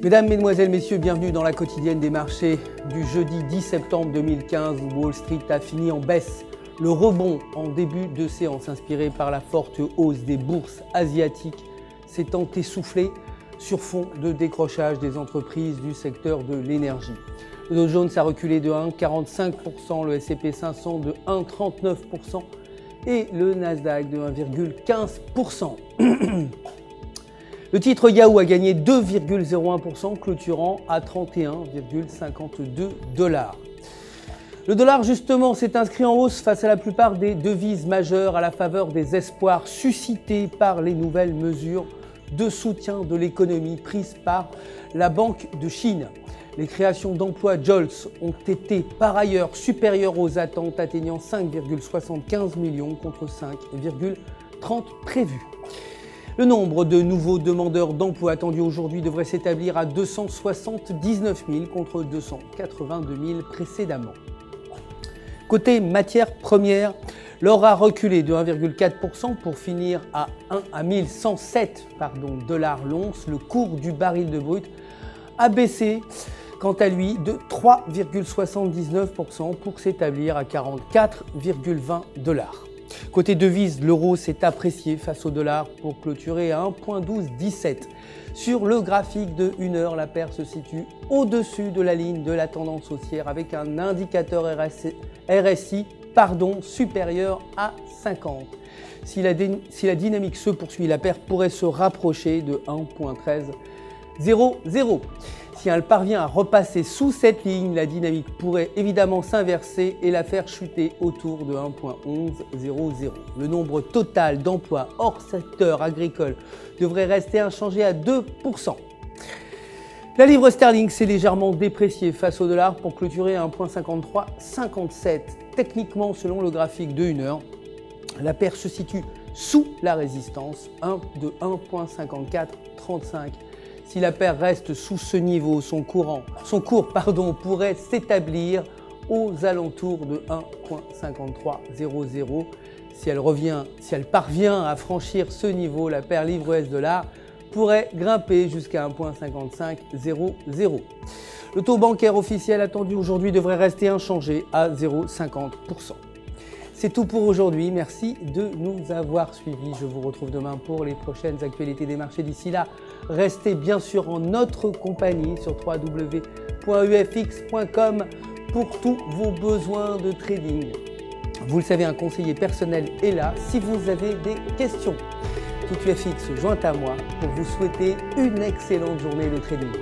Mesdames, Mesdemoiselles, Messieurs, bienvenue dans la quotidienne des marchés du jeudi 10 septembre 2015. Wall Street a fini en baisse. Le rebond en début de séance, inspiré par la forte hausse des bourses asiatiques, s'étant essoufflé sur fond de décrochage des entreprises du secteur de l'énergie. Le Dow Jones a reculé de 1,45%, le S&P 500 de 1,39% et le Nasdaq de 1,15%. Le titre Yahoo a gagné 2,01%, clôturant à 31,52 $. Le dollar, justement, s'est inscrit en hausse face à la plupart des devises majeures à la faveur des espoirs suscités par les nouvelles mesures de soutien de l'économie prises par la Banque de Chine. Les créations d'emplois JOLTS ont été par ailleurs supérieures aux attentes, atteignant 5,75 millions contre 5,30 prévus. Le nombre de nouveaux demandeurs d'emploi attendus aujourd'hui devrait s'établir à 279 000 contre 282 000 précédemment. Côté matières premières, l'or a reculé de 1,4% pour finir à 1107 $ l'once. Le cours du baril de brut a baissé quant à lui de 3,79% pour s'établir à 44,20 $. Côté devise, l'euro s'est apprécié face au dollar pour clôturer à 1,1217. Sur le graphique de 1 heure, la paire se situe au-dessus de la ligne de la tendance haussière avec un indicateur RSI supérieur à 50. Si la dynamique se poursuit, la paire pourrait se rapprocher de 1,1300. Si elle parvient à repasser sous cette ligne, la dynamique pourrait évidemment s'inverser et la faire chuter autour de 1,1100. Le nombre total d'emplois hors secteur agricole devrait rester inchangé à 2%. La livre sterling s'est légèrement dépréciée face au dollar pour clôturer à 1,5357. Techniquement, selon le graphique de 1 heure, la paire se situe sous la résistance de 1,5435. Si la paire reste sous ce niveau, son cours pourrait s'établir aux alentours de 1,5300. Si elle parvient à franchir ce niveau, la paire livre US dollar pourrait grimper jusqu'à 1,5500. Le taux bancaire officiel attendu aujourd'hui devrait rester inchangé à 0,50%. C'est tout pour aujourd'hui. Merci de nous avoir suivis. Je vous retrouve demain pour les prochaines actualités des marchés. D'ici là, restez bien sûr en notre compagnie sur www.ufx.com pour tous vos besoins de trading. Vous le savez, un conseiller personnel est là si vous avez des questions. Tout UFX joint à moi pour vous souhaiter une excellente journée de trading.